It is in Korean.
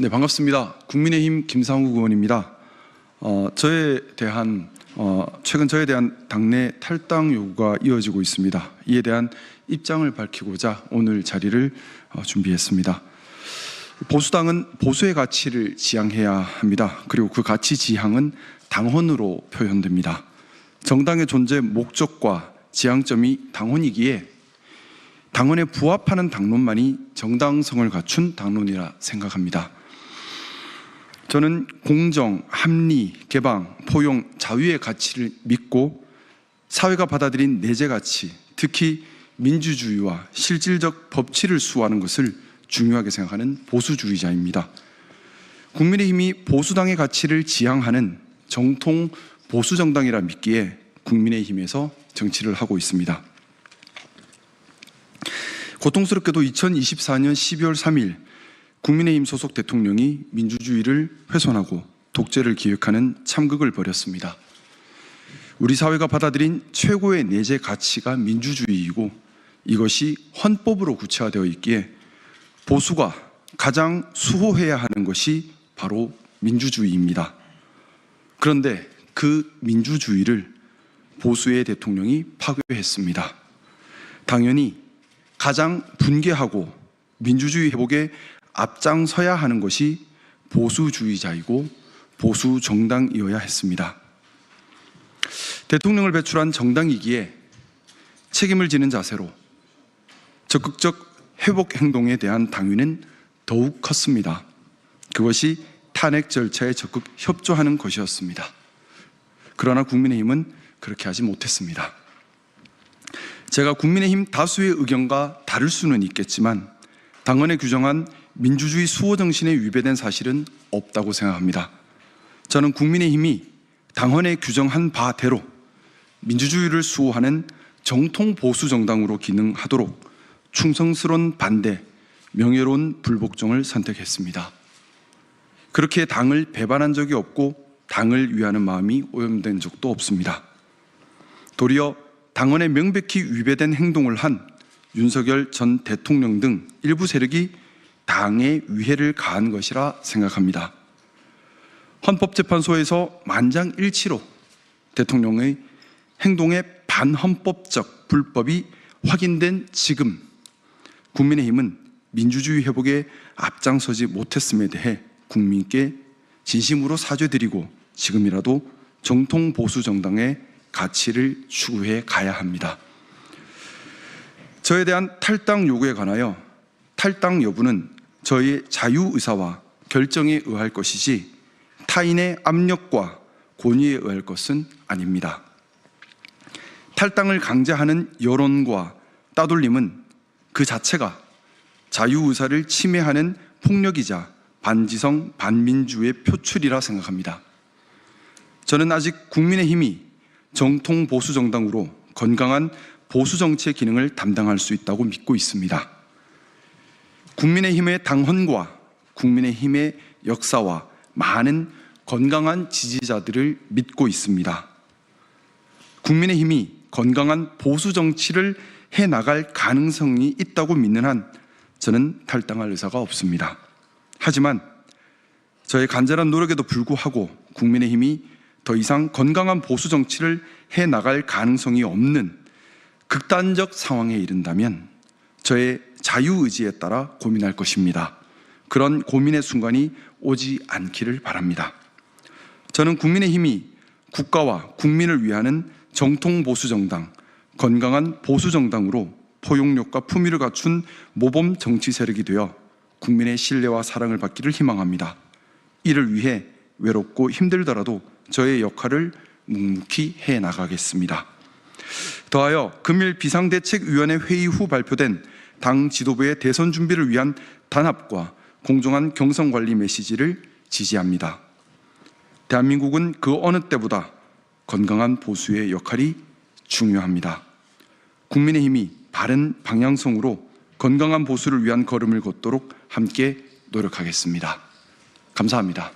네, 반갑습니다. 국민의힘 김상욱 의원입니다. 최근 저에 대한 당내 탈당 요구가 이어지고 있습니다. 이에 대한 입장을 밝히고자 오늘 자리를 준비했습니다. 보수당은 보수의 가치를 지향해야 합니다. 그리고 그 가치 지향은 당헌으로 표현됩니다. 정당의 존재 목적과 지향점이 당헌이기에 당헌에 부합하는 당론만이 정당성을 갖춘 당론이라 생각합니다. 저는 공정, 합리, 개방, 포용, 자유의 가치를 믿고 사회가 받아들인 내재 가치, 특히 민주주의와 실질적 법치를 수호하는 것을 중요하게 생각하는 보수주의자입니다. 국민의힘이 보수당의 가치를 지향하는 정통 보수정당이라 믿기에 국민의힘에서 정치를 하고 있습니다. 고통스럽게도 2024년 12월 3일 국민의힘 소속 대통령이 민주주의를 훼손하고 독재를 기획하는 참극을 벌였습니다. 우리 사회가 받아들인 최고의 내재 가치가 민주주의이고 이것이 헌법으로 구체화되어 있기에 보수가 가장 수호해야 하는 것이 바로 민주주의입니다. 그런데 그 민주주의를 보수의 대통령이 파괴했습니다. 당연히 가장 분개하고 민주주의 회복에 앞장서야 하는 것이 보수주의자이고 보수 정당이어야 했습니다. 대통령을 배출한 정당이기에 책임을 지는 자세로 적극적 회복 행동에 대한 당위는 더욱 컸습니다. 그것이 탄핵 절차에 적극 협조하는 것이었습니다. 그러나 국민의힘은 그렇게 하지 못했습니다. 제가 국민의힘 다수의 의견과 다를 수는 있겠지만 당헌에 규정한 민주주의 수호 정신에 위배된 사실은 없다고 생각합니다. 저는 국민의힘이 당헌에 규정한 바대로 민주주의를 수호하는 정통 보수 정당으로 기능하도록 충성스러운 반대, 명예로운 불복종을 선택했습니다. 그렇게 당을 배반한 적이 없고 당을 위하는 마음이 오염된 적도 없습니다. 도리어 당헌에 명백히 위배된 행동을 한 윤석열 전 대통령 등 일부 세력이 당에 위해를 가한 것이라 생각합니다. 헌법재판소에서 만장일치로 대통령의 행동의 반헌법적 불법이 확인된 지금 국민의힘은 민주주의 회복에 앞장서지 못했음에 대해 국민께 진심으로 사죄드리고 지금이라도 정통 보수 정당의 가치를 추구해 가야 합니다. 저에 대한 탈당 요구에 관하여 탈당 여부는 저의 자유의사와 결정에 의할 것이지 타인의 압력과 권위에 의할 것은 아닙니다. 탈당을 강제하는 여론과 따돌림은 그 자체가 자유의사를 침해하는 폭력이자 반지성, 반민주의 표출이라 생각합니다. 저는 아직 국민의힘이 정통 보수 정당으로 건강한 보수 정치의 기능을 담당할 수 있다고 믿고 있습니다. 국민의힘의 당헌과 국민의힘의 역사와 많은 건강한 지지자들을 믿고 있습니다. 국민의힘이 건강한 보수 정치를 해나갈 가능성이 있다고 믿는 한 저는 탈당할 의사가 없습니다. 하지만 저의 간절한 노력에도 불구하고 국민의힘이 더 이상 건강한 보수 정치를 해나갈 가능성이 없는 극단적 상황에 이른다면 저의 자유의지에 따라 고민할 것입니다. 그런 고민의 순간이 오지 않기를 바랍니다. 저는 국민의힘이 국가와 국민을 위하는 정통 보수정당, 건강한 보수정당으로 포용력과 품위를 갖춘 모범 정치 세력이 되어 국민의 신뢰와 사랑을 받기를 희망합니다. 이를 위해 외롭고 힘들더라도 저의 역할을 묵묵히 해나가겠습니다. 더하여 금일 비상대책위원회 회의 후 발표된 당 지도부의 대선 준비를 위한 단합과 공정한 경선관리 메시지를 지지합니다. 대한민국은 그 어느 때보다 건강한 보수의 역할이 중요합니다. 국민의힘이 바른 방향성으로 건강한 보수를 위한 걸음을 걷도록 함께 노력하겠습니다. 감사합니다.